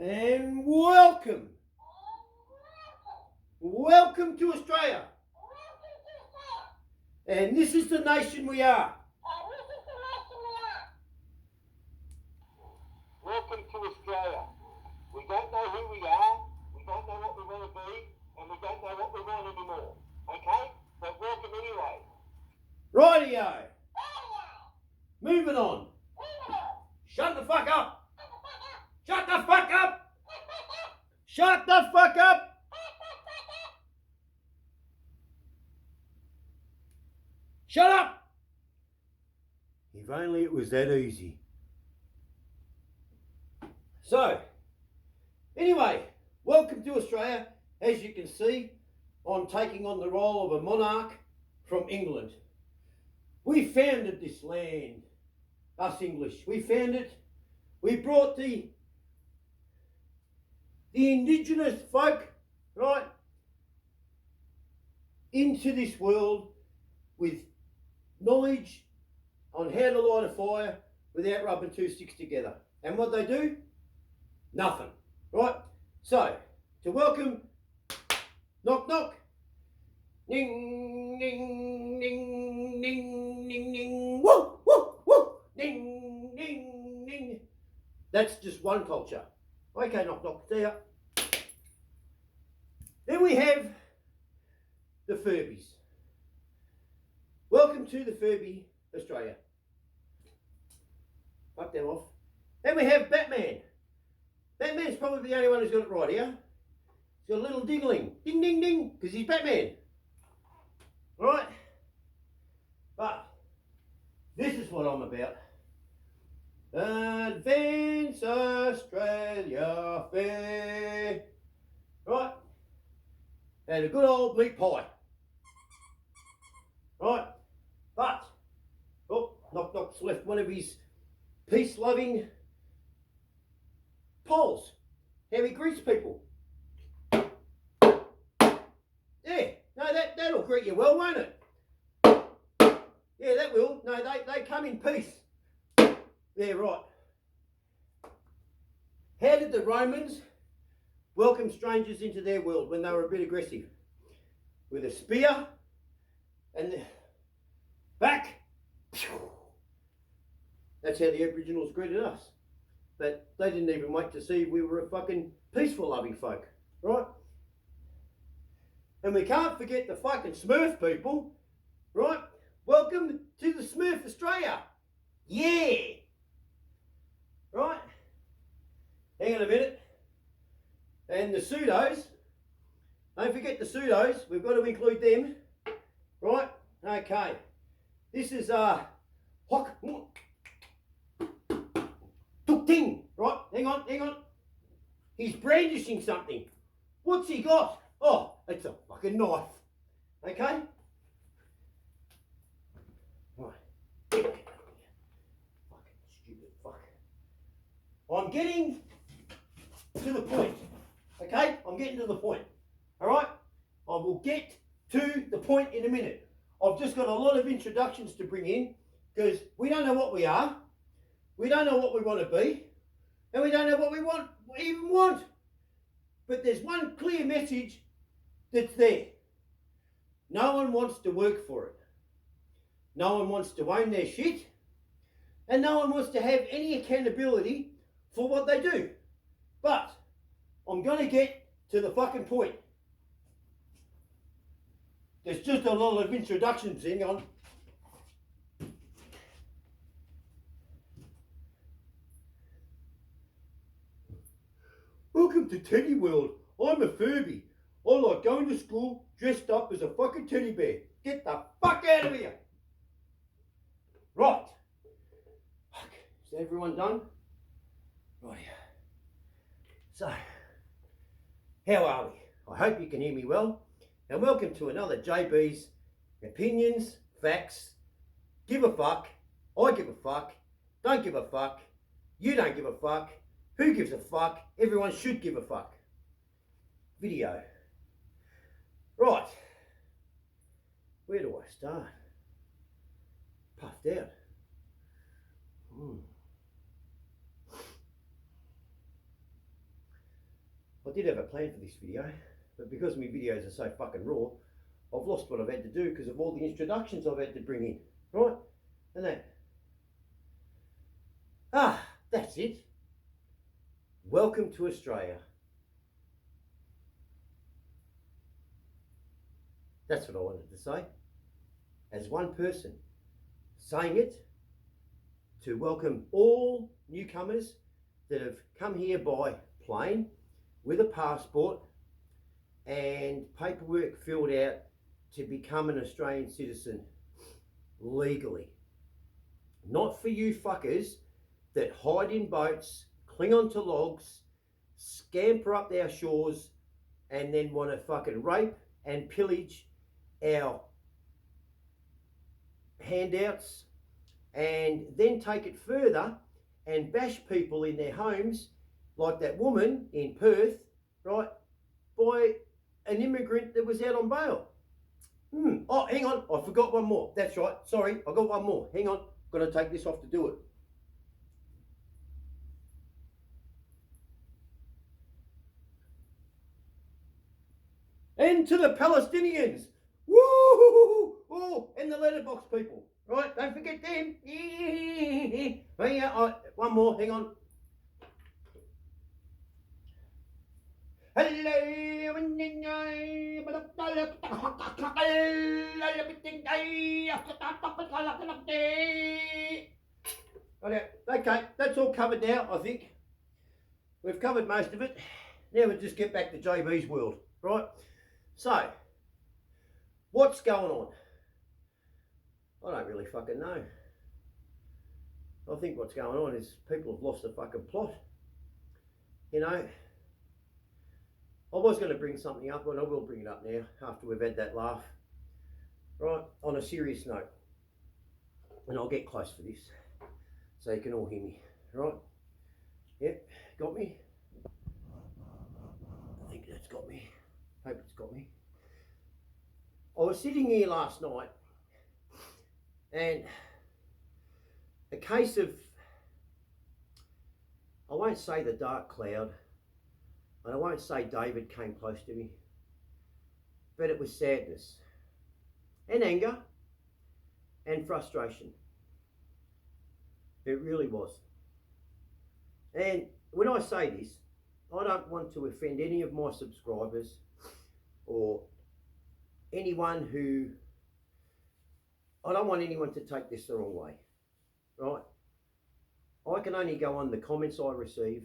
And welcome. Welcome to Australia. And this is the nation we are. Welcome to Australia. We don't know who we are, we don't know what we want to be, and we don't know what we want anymore. Okay? But welcome anyway. Rightio. Moving on. Shut the fuck up. Shut the fuck up. Shut the fuck up. Shut up. If only it was that easy. So, anyway, welcome to Australia. As you can see, I'm taking on the role of a monarch from England. We founded this land, us English. We found it. We brought the indigenous folk, right, into this world with knowledge on how to light a fire without rubbing two sticks together. And what they do? Nothing, right? So, to welcome, knock knock, ding ding ding ding ding ding, woo woo woo, ding ding ding. That's just one culture. Okay, knock knock, see ya. Then we have the Furbies. Welcome to the Furby Australia. Fuck them off. Then we have Batman. Batman's probably the only one who's got it right here. He's got a little dingling. Ding, ding, ding, because he's Batman. Right? But this is what I'm about. Advance Australia Fair. Right? And a good old meat pie. Right? But, oh, Knock Knock's left one of his peace-loving poles. How he greets people. Yeah, no, that'll greet you well, won't it? Yeah, that will. No, they come in peace. Yeah, right. How did the Romans welcome strangers into their world when they were a bit aggressive? With a spear and the back. That's how the Aboriginals greeted us. But they didn't even wait to see we were a fucking peaceful loving folk, right? And we can't forget the fucking Smurf people, right? Welcome to the Smurf Australia. Yeah. Right? Hang on a minute. And the pseudos. Don't forget the pseudos. We've got to include them. Right? Okay. This is Hock Tuk Ting. Right? Hang on. He's brandishing something. What's he got? Oh, it's a fucking knife. Okay? Right. Fucking stupid fuck. I'm getting to the point. Okay? I'm getting to the point. Alright? I will get to the point in a minute. I've just got a lot of introductions to bring in because we don't know what we are. We don't know what we want to be. And we don't know what we even want. But there's one clear message that's there. No one wants to work for it. No one wants to own their shit. And no one wants to have any accountability for what they do. But I'm going to get to the fucking point. There's just a lot of introductions in on. Welcome to Teddy World. I'm a Furby. I like going to school dressed up as a fucking teddy bear. Get the fuck out of here. Right. Is everyone done? Right. So, how are we? I hope you can hear me well. And welcome to another JB's Opinions, Facts, Give a Fuck, I Give a Fuck, Don't Give a Fuck, You Don't Give a Fuck, Who Gives a Fuck, Everyone Should Give a Fuck video. Right. Where do I start? Puffed out. I did have a plan for this video, but because my videos are so fucking raw, I've lost what I've had to do because of all the introductions I've had to bring in, right? And that. That's it. Welcome to Australia. That's what I wanted to say. As one person saying it, to welcome all newcomers that have come here by plane with a passport and paperwork filled out to become an Australian citizen legally. Not for you fuckers that hide in boats, cling onto logs, scamper up our shores, and then want to fucking rape and pillage our handouts, and then take it further and bash people in their homes, like that woman in Perth, right, by an immigrant that was out on bail. Oh, hang on, I forgot one more. That's right, sorry, I got one more. Hang on, got to take this off to do it. And to the Palestinians, woo! Oh, and the letterbox people, right? Don't forget them. One more, hang on. Okay, that's all covered now, I think. We've covered most of it. Now we'll just get back to JB's world, right? So, what's going on? I don't really fucking know. I think what's going on is people have lost the fucking plot. You know, I was going to bring something up, but I will bring it up now after we've had that laugh. Right, on a serious note. And I'll get close for this so you can all hear me. Right? Yep, got me? I think that's got me. Hope it's got me. I was sitting here last night and a case of, I won't say the dark cloud, and I won't say David came close to me, but it was sadness and anger and frustration. It really was. And when I say this, I don't want to offend any of my subscribers or anyone who, I don't want anyone to take this the wrong way, right? I can only go on the comments I receive,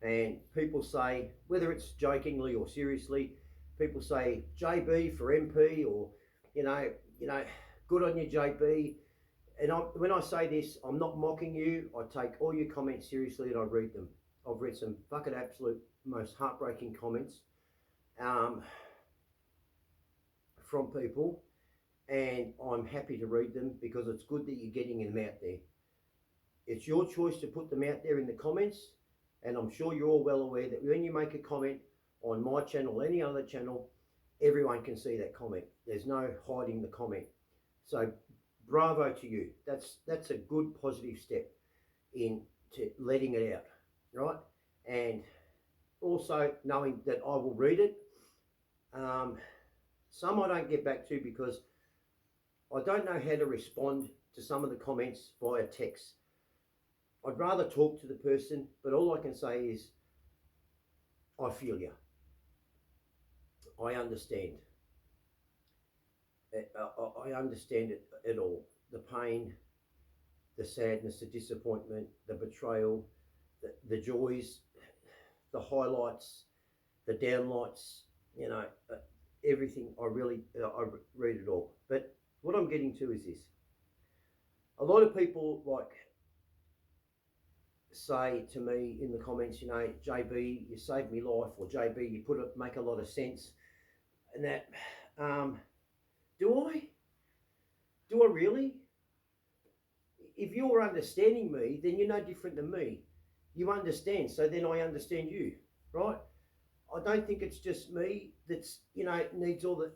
and people say, whether it's jokingly or seriously, people say JB for MP, or you know, good on you JB. And when I say this, I'm not mocking you. I take all your comments seriously and I read them. I've read some fucking absolute most heartbreaking comments from people, and I'm happy to read them because it's good that you're getting them out there. It's your choice to put them out there in the comments, and I'm sure you're all well aware that when you make a comment on my channel or any other channel, everyone can see that comment. There's no hiding the comment. So bravo to you. That's a good positive step into letting it out, right? And also knowing that I will read it. Some I don't get back to because I don't know how to respond to some of the comments via text. I'd rather talk to the person, but all I can say is I feel you. I understand. I understand it all. The pain, the sadness, the disappointment, the betrayal, the joys, the highlights, the downlights, you know, everything. I read it all. But what I'm getting to is this. A lot of people like say to me in the comments, you know, JB, you saved me life, or JB, you make a lot of sense. And that, do I really? If you're understanding me, then you're no different than me. You understand, so then I understand you, right? I don't think it's just me that's, you know, needs all the,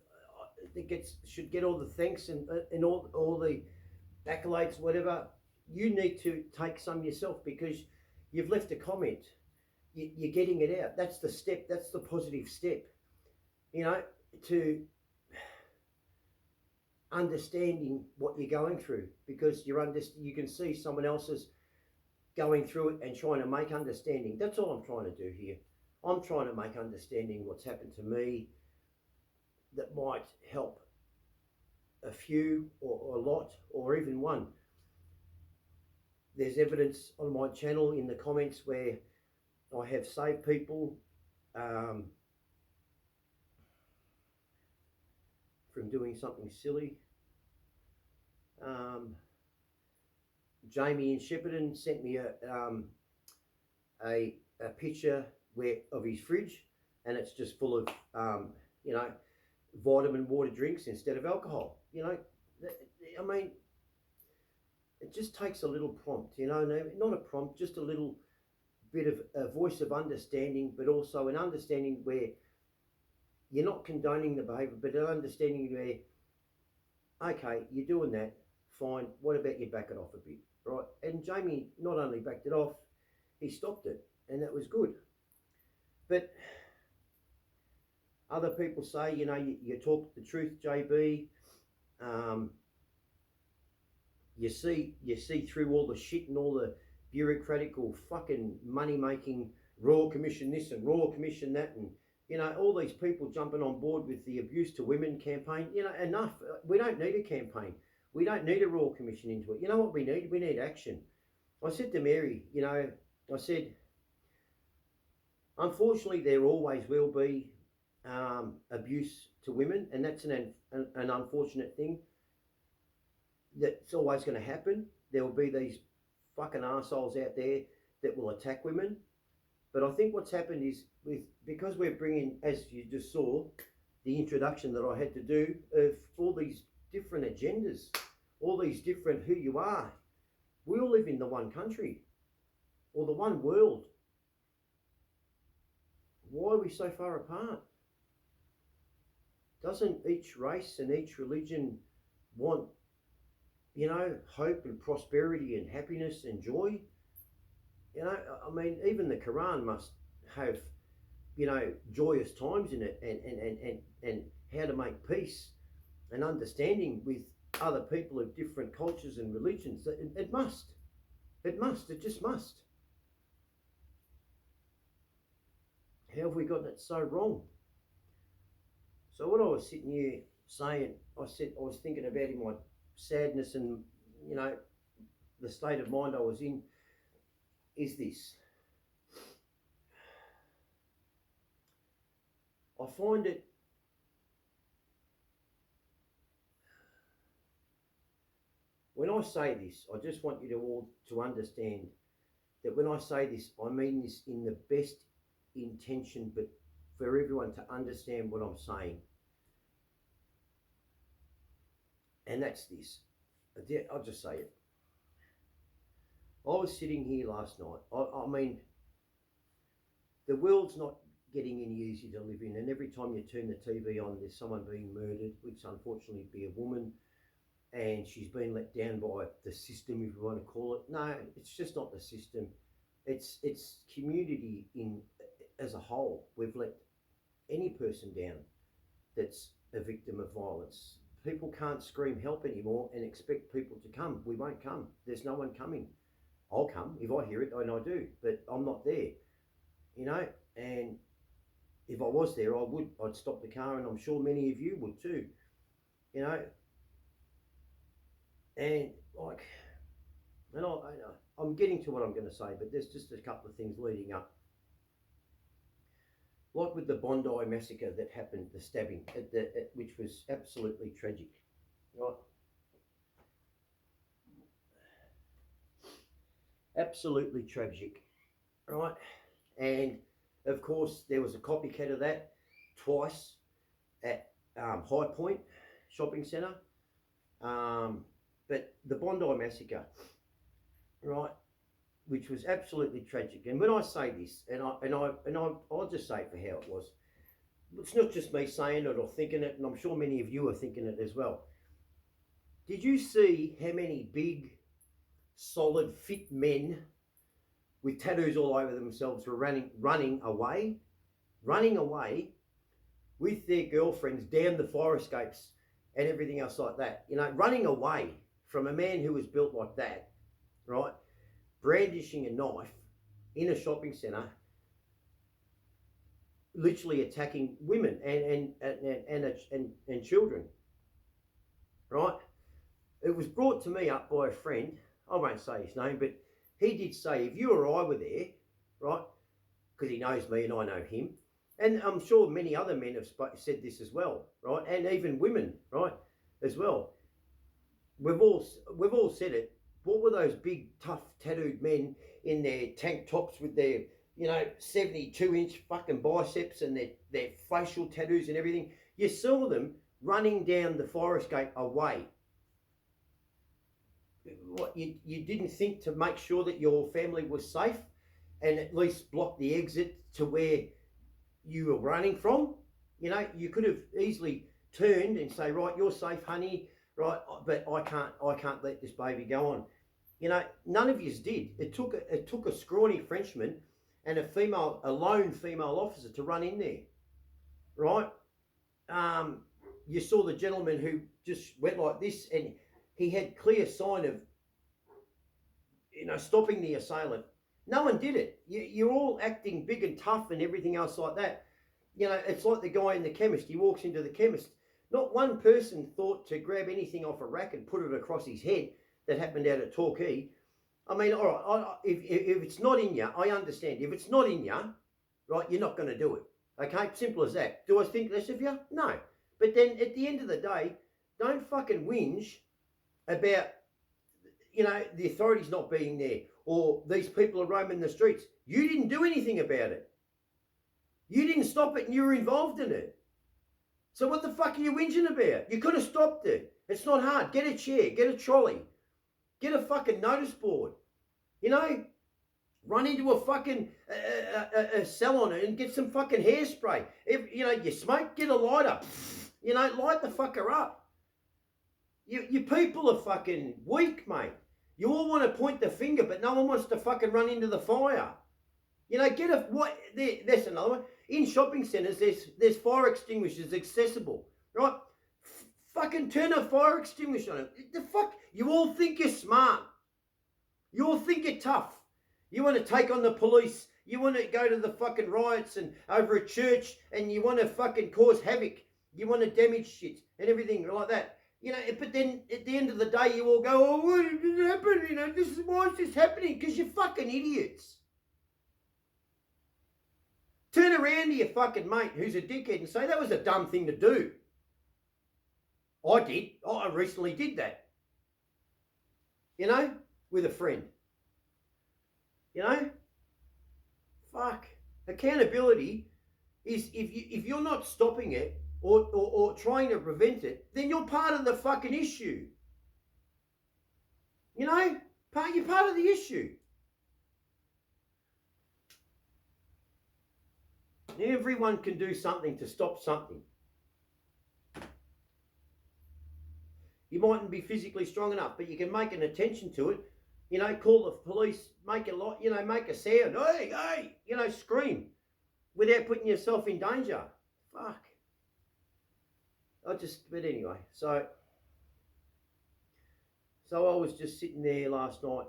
should get all the thanks and all the accolades, whatever. You need to take some yourself because you've left a comment you're getting it out. That's the step. That's the positive step. You know, to understanding what you're going through, because you can see someone else's going through it and trying to make understanding. That's all I'm trying to do here. I'm trying to make understanding what's happened to me that might help a few or a lot or even one. There's evidence on my channel in the comments where I have saved people from doing something silly. Jamie in Shepparton sent me a picture of his fridge, and it's just full of you know, vitamin water drinks instead of alcohol. You know, I mean, it just takes a little prompt, you know, not a prompt, just a little bit of a voice of understanding, but also an understanding where you're not condoning the behaviour, but an understanding where, okay, you're doing that, fine, what about you back it off a bit, right? And Jamie not only backed it off, he stopped it, and that was good. But other people say, you know, you talk the truth, JB. You see through all the shit and all the bureaucratical fucking money-making Royal Commission this and Royal Commission that, and, you know, all these people jumping on board with the abuse to women campaign. You know, enough. We don't need a campaign. We don't need a Royal Commission into it. You know what we need? We need action. I said to Mary, you know, I said, unfortunately, there always will be abuse to women, and that's an unfortunate thing. That's always going to happen. There will be these fucking assholes out there that will attack women. But I think what's happened is, because we're bringing, as you just saw, the introduction that I had to do of all these different agendas, all these different who you are. We all live in the one country or the one world. Why are we so far apart? Doesn't each race and each religion want, you know, hope and prosperity and happiness and joy? You know, I mean, even the Quran must have, you know, joyous times in it, and how to make peace and understanding with other people of different cultures and religions. It must. It just must. How have we gotten it so wrong? So what I was sitting here saying, I was thinking about in my sadness and, you know, the state of mind I was in, is this. I find it when I say this, I just want you to all to understand that when I say this, I mean this in the best intention, but for everyone to understand what I'm saying. And that's this. I'll just say it. I was sitting here last night. I mean, the world's not getting any easier to live in, and every time you turn the TV on, there's someone being murdered, which unfortunately be a woman, and she's been let down by the system, if you want to call it. No, it's just not the system. It's community as a whole. We've let any person down that's a victim of violence. People can't scream help anymore and expect people to come. We won't come. There's no one coming. I'll come if I hear it, and I do, but I'm not there, you know. And if I was there, I'd stop the car, and I'm sure many of you would too, you know. And like, and I'm getting to what I'm going to say, but there's just a couple of things leading up. Like with the Bondi Massacre that happened, the stabbing, which was absolutely tragic, right? Absolutely tragic, right? And of course, there was a copycat of that twice at High Point Shopping Centre. But the Bondi Massacre, right, which was absolutely tragic. And when I say this, and I'll just say it for how it was. It's not just me saying it or thinking it, and I'm sure many of you are thinking it as well. Did you see how many big, solid, fit men with tattoos all over themselves were running away with their girlfriends down the fire escapes and everything else like that. You know, running away from a man who was built like that, right? Brandishing a knife in a shopping centre, literally attacking women and children, right? It was brought to me up by a friend. I won't say his name, but he did say, if you or I were there, right, because he knows me and I know him, and I'm sure many other men have said this as well, right, and even women, right, as well. We've all said it. What were those big, tough, tattooed men in their tank tops with their, 72-inch fucking biceps and their facial tattoos and everything? You saw them running down the fire escape away. What, you didn't think to make sure that your family was safe and at least block the exit to where you were running from? You know, you could have easily turned and say, right, you're safe, honey, right, but I can't let this baby go on. You know, none of yous did. It took a scrawny Frenchman and a lone female officer to run in there, right? You saw the gentleman who just went like this, and he had clear sign of, stopping the assailant. No one did it. You're all acting big and tough and everything else like that. You know, it's like the guy in the chemist. He walks into the chemist. Not one person thought to grab anything off a rack and put it across his head that happened out at Torquay. I mean, all right, if it's not in you, I understand. If it's not in you, right, you're not going to do it. Okay, simple as that. Do I think less of you? No. But then at the end of the day, don't fucking whinge about, the authorities not being there or these people are roaming the streets. You didn't do anything about it. You didn't stop it and you were involved in it. So what the fuck are you whinging about? You could have stopped it. It's not hard. Get a chair, get a trolley, get a fucking notice board. Run into a fucking a salon and get some fucking hairspray. If you smoke, get a lighter. Light the fucker up. You people are fucking weak, mate. You all want to point the finger, but no one wants to fucking run into the fire. That's another one. In shopping centres, there's fire extinguishers accessible, right? Fucking turn a fire extinguisher on it. The fuck? You all think you're smart. You all think you're tough. You want to take on the police. You want to go to the fucking riots and over a church, and you want to fucking cause havoc. You want to damage shit and everything like that. But then at the end of the day, you all go, oh, what happened? Why is this happening? Because you're fucking idiots. Turn around to your fucking mate who's a dickhead and say, that was a dumb thing to do. I did. I recently did that. With a friend. Fuck. Accountability is if you're not stopping it or trying to prevent it, then you're part of the fucking issue. You're part of the issue. Everyone can do something to stop something. You mightn't be physically strong enough, but you can make an attention to it. Call the police, make a lot, make a sound. Hey, scream without putting yourself in danger. Fuck. But anyway, so I was just sitting there last night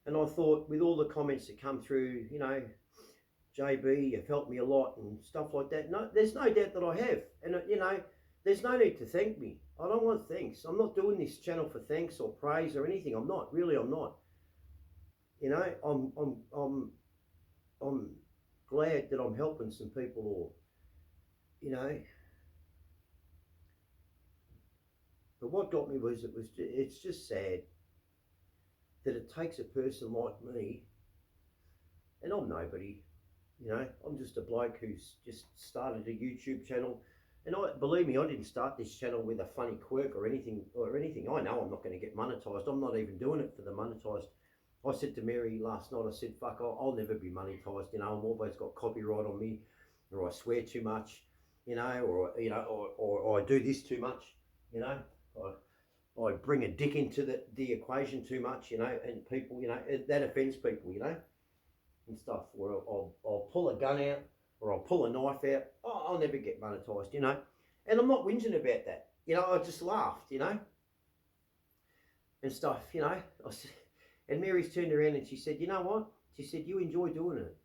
and I thought, with all the comments that come through, JB, you've helped me a lot and stuff like that. No, there's no doubt that I have. And, there's no need to thank me. I don't want thanks. I'm not doing this channel for thanks or praise or anything. I'm not. Really, I'm not. I'm glad that I'm helping some people But what got me was it's just sad that it takes a person like me, and I'm nobody, I'm just a bloke who's just started a YouTube channel. And believe me, I didn't start this channel with a funny quirk or anything. I know I'm not going to get monetized. I'm not even doing it for the monetized. I said to Mary last night, I said, fuck, I'll never be monetized. I'm always got copyright on me, or I swear too much, or I do this too much, I bring a dick into the equation too much, and people, that offends people, and stuff. Where I'll pull a gun out or I'll pull a knife out. Oh, I'll never get monetised, and I'm not whinging about that. I just laughed, and stuff, and Mary's turned around and she said, you know what? She said, you enjoy doing it.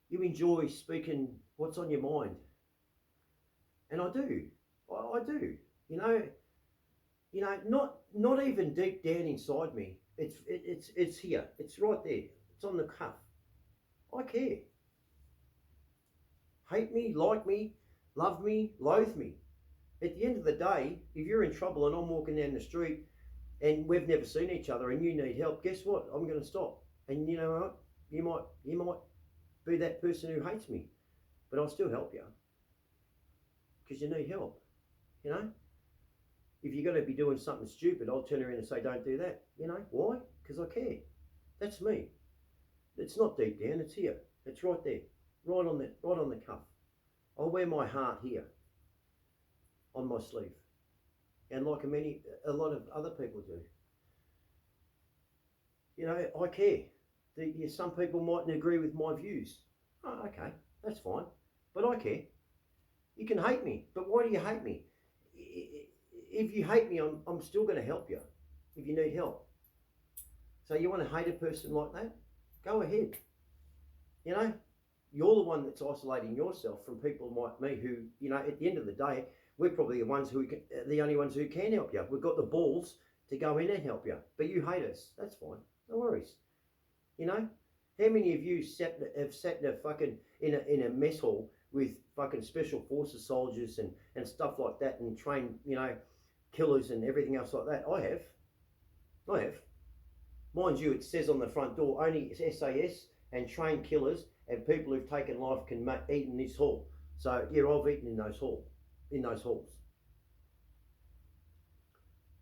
You enjoy speaking what's on your mind. And I do. I do. Not even deep down inside me. It's here. It's right there. It's on the cuff. I care. Hate me, like me, love me, loathe me. At the end of the day, if you're in trouble and I'm walking down the street and we've never seen each other and you need help, guess what? I'm going to stop. And you know what? You might be that person who hates me, but I'll still help you because you need help. If you're going to be doing something stupid, I'll turn around and say, don't do that. Why? Because I care. That's me. It's not deep down. It's here. It's right there, right on the cuff. I'll wear my heart here on my sleeve, and like a lot of other people do. I care. Some people mightn't agree with my views. Oh, okay, that's fine, but I care. You can hate me, but why do you hate me? If you hate me, I'm still going to help you if you need help. So you want to hate a person like that? Go ahead. You're the one that's isolating yourself from people like me who, at the end of the day, we're probably the only ones who can help you. We've got the balls to go in and help you, but you hate us. That's fine. No worries. How many of you have sat in a mess hall with fucking special forces soldiers and stuff like that and trained, killers and everything else like that? I have. Mind you, it says on the front door, only SAS and trained killers and people who've taken life can eat in this hall. So yeah, I've eaten in those halls.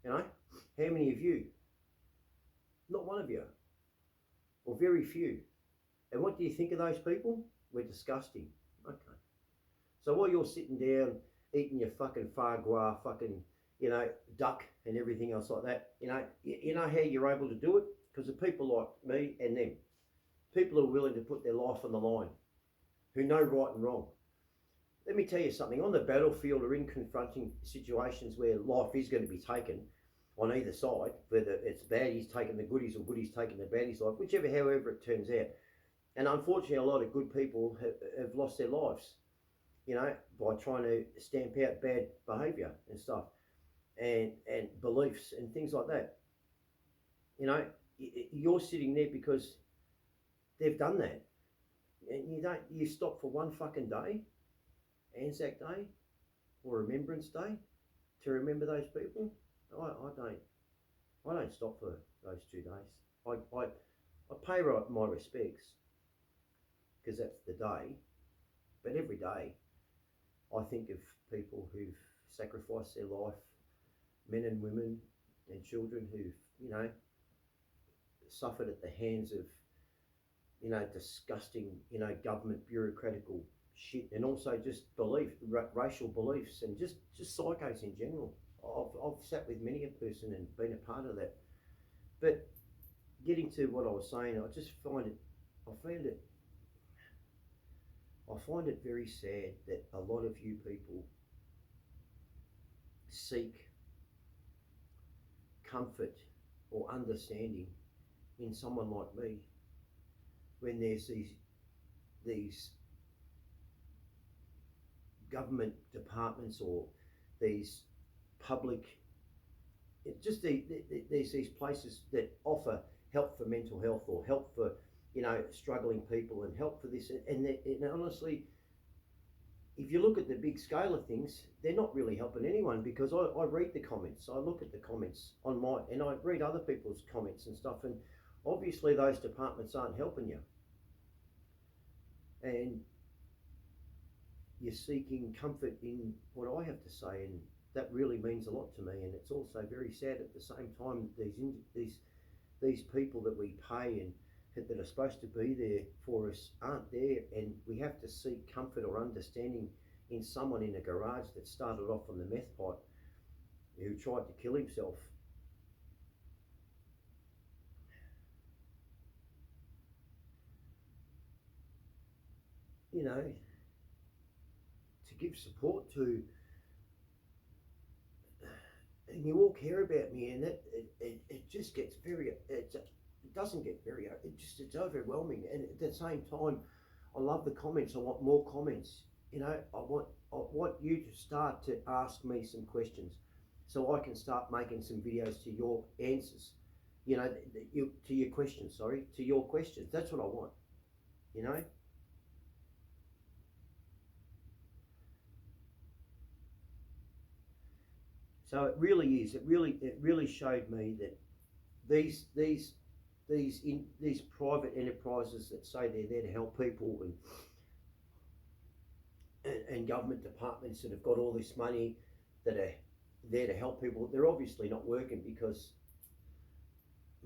How many of you? Not one of you. Or very few. And what do you think of those people? We're disgusting. Okay. So while you're sitting down eating your fucking foie gras, fucking, duck and everything else like that, you know how you're able to do it? Because of people like me and them. People who are willing to put their life on the line, who know right and wrong. Let me tell you something, on the battlefield or in confronting situations where life is going to be taken on either side, whether it's baddies taking the goodies or goodies taking the baddies' life, however it turns out. And unfortunately, a lot of good people have lost their lives, by trying to stamp out bad behaviour and stuff and beliefs and things like that. You're sitting there because they've done that. And you stop for one fucking day, Anzac Day or Remembrance Day, to remember those people. I don't stop for those 2 days. I pay my respects because that's the day, but every day I think of people who've sacrificed their life, men and women and children who've, suffered at the hands of, disgusting, government bureaucratical shit, and also just racial beliefs, and just psychos in general. I've sat with many a person and been a part of that. But getting to what I was saying, I just find it very sad that a lot of you people seek comfort or understanding in someone like me when there's these government departments or these public, there's these places that offer help for mental health or help for struggling people and help for this, and honestly, if you look at the big scale of things, they're not really helping anyone, because I read the comments, I look at the comments and I read other people's comments and stuff, and obviously those departments aren't helping you, and you're seeking comfort in what I have to say, and that really means a lot to me. And it's also very sad at the same time that these people that we pay and that are supposed to be there for us aren't there, and we have to seek comfort or understanding in someone in a garage that started off on the meth pipe who tried to kill himself. You know, to give support to, and you all care about me, and it just gets very, it doesn't get very, it's overwhelming. And at the same time, I love the comments. I want more comments. You know, I want you to start to ask me some questions, so I can start making some videos to your answers. You know, to your questions. Sorry, to your questions. That's what I want. You know. So it really is. It really showed me that these private enterprises that say they're there to help people, and government departments that have got all this money that are there to help people, they're obviously not working, because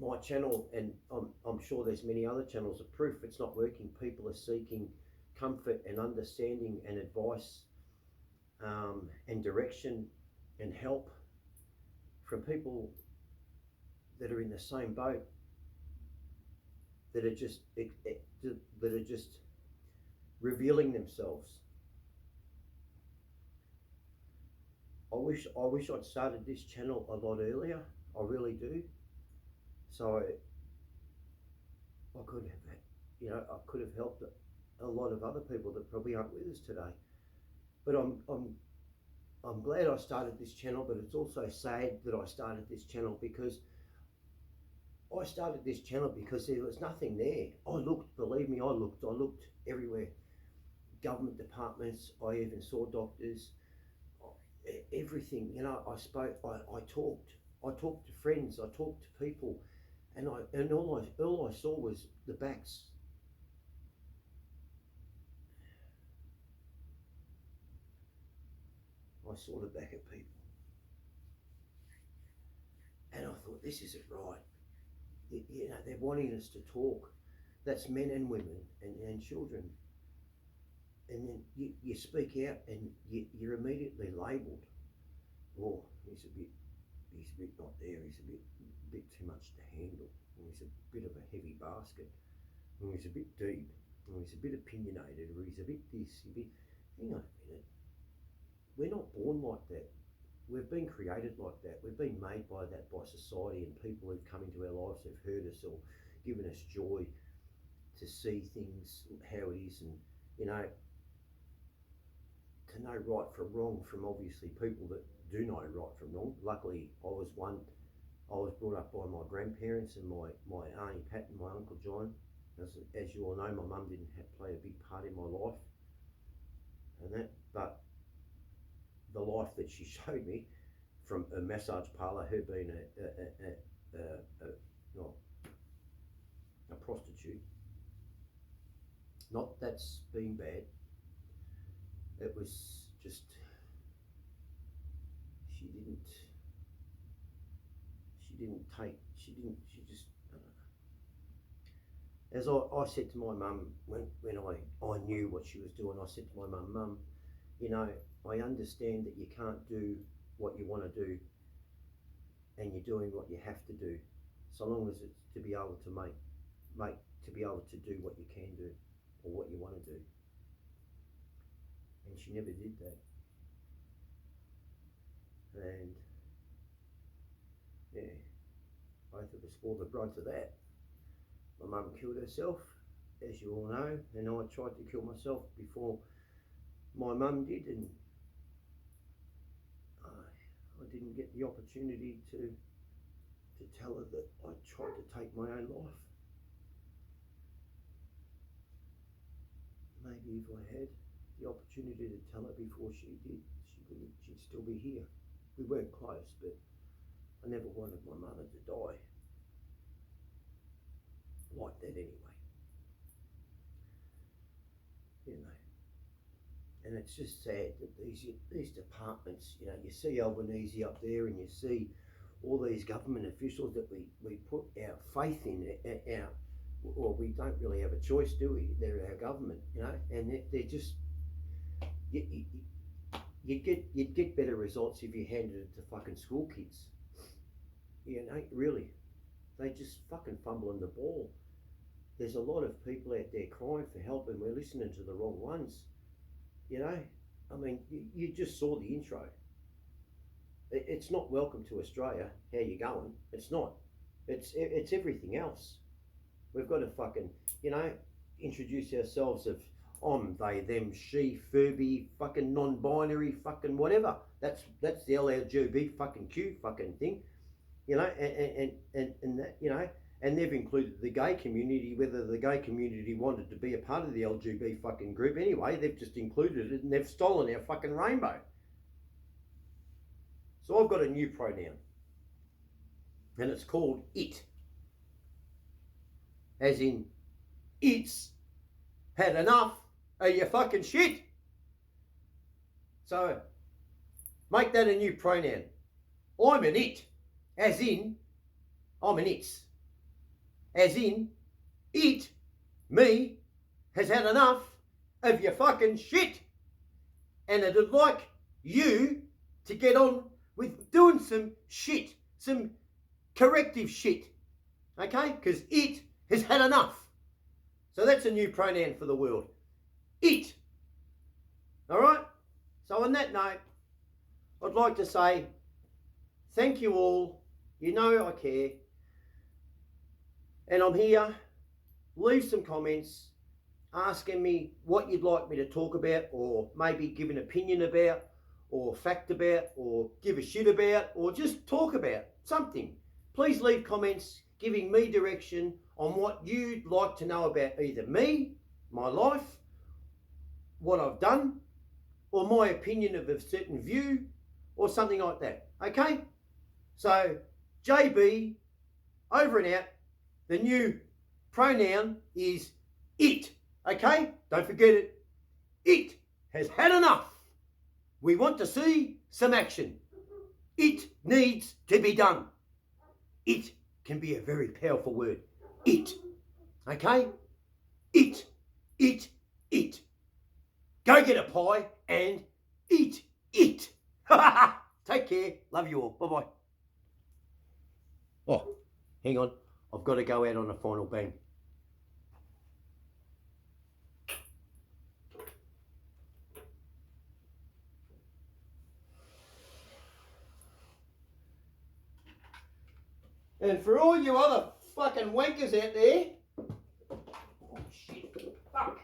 my channel, and I'm sure there's many other channels, of proof it's not working. People are seeking comfort and understanding and advice, and direction and help from people that are in the same boat, that are just revealing themselves. I wish I'd started this channel a lot earlier. I really do. So I could have, you know, I could have helped a lot of other people that probably aren't with us today. But I'm glad I started this channel, but it's also sad that I started this channel, because I started this channel because there was nothing there. I looked, believe me, I looked everywhere. Government departments, I even saw doctors, everything, you know. I spoke, I talked to friends, I talked to people, and all I saw was the backs. I saw the back of people, and I thought, this isn't right. You know, they're wanting us to talk. That's men and women and children. And then you speak out, and you're immediately labelled. Oh, he's a bit not there. He's a bit too much to handle. Or he's a bit of a heavy basket. Or he's a bit deep. Or he's a bit opinionated. Or he's a bit this. Hang on a minute. We're not born like that. We've been created like that. We've been made by that, by society and people who've come into our lives, who've hurt us or given us joy to see things how it is, and, you know, to know right from wrong from obviously people that do know right from wrong. Luckily, I was brought up by my grandparents and my Auntie Pat and my Uncle John. As you all know, my mum didn't play a big part in my life, and that, but the life that she showed me, from a massage parlour, her being a prostitute. Not that's being bad. It was just, she just, as I said to my mum, when I knew what she was doing, I said to my mum, you know, I understand that you can't do what you want to do, and you're doing what you have to do, so long as it's to be able to to be able to do what you can do, or what you want to do. And she never did that. And yeah, both of us bore the brunt of that. My mum killed herself, as you all know, and I tried to kill myself before my mum did, and I didn't get the opportunity to tell her that I tried to take my own life. Maybe if I had the opportunity to tell her before she did, she'd still be here. We weren't close, but I never wanted my mother to die like that anyway. You know. And it's just sad that these departments, you know, you see Albanese up there, and you see all these government officials that we put our faith in, well, we don't really have a choice, do we? They're our government, you know, and they're just, you'd get better results if you handed it to fucking school kids. You know, really. They just fucking fumbling the ball. There's a lot of people out there crying for help and we're listening to the wrong ones. You know, I mean, you just saw the intro. It's not welcome to Australia, how you going? It's not. It's everything else. We've got to fucking, you know, introduce ourselves of I'm, they, them, she, Furby, fucking non-binary, fucking whatever. That's the LGBT fucking Q fucking thing. You know, and that, you know, and they've included the gay community, whether the gay community wanted to be a part of the LGBT fucking group anyway, they've just included it and they've stolen our fucking rainbow. So I've got a new pronoun, and it's called it. As in, it's had enough of your fucking shit. So, make that a new pronoun. I'm an it. As in, I'm an it's. As in, it, me, has had enough of your fucking shit. And it'd like you to get on with doing some shit, some corrective shit. Okay? Because it has had enough. So that's a new pronoun for the world. It. Alright? So on that note, I'd like to say thank you all. You know I care. And I'm here. Leave some comments asking me what you'd like me to talk about, or maybe give an opinion about, or fact about, or give a shit about, or just talk about something. Please leave comments giving me direction on what you'd like to know about either me, my life, what I've done, or my opinion of a certain view, or something like that. Okay? So, JB, over and out. The new pronoun is it. Okay? Don't forget it. It has had enough. We want to see some action. It needs to be done. It can be a very powerful word. It. Okay? It. Go get a pie and eat it. Take care. Love you all. Bye-bye. Oh, hang on. I've got to go out on a final bang. And for all you other fucking wankers out there, oh shit, fuck,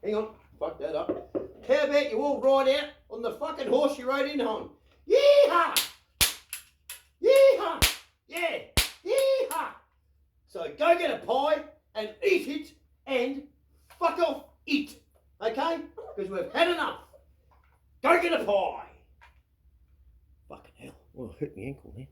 hang on, fuck that up. How about you all ride out on the fucking horse you rode in on? Yeehaw! Yeehaw! Yeah, yeehaw! So go get a pie and eat it and fuck off it, okay? Because we've had enough. Go get a pie. Fucking hell, well, I hurt my ankle there.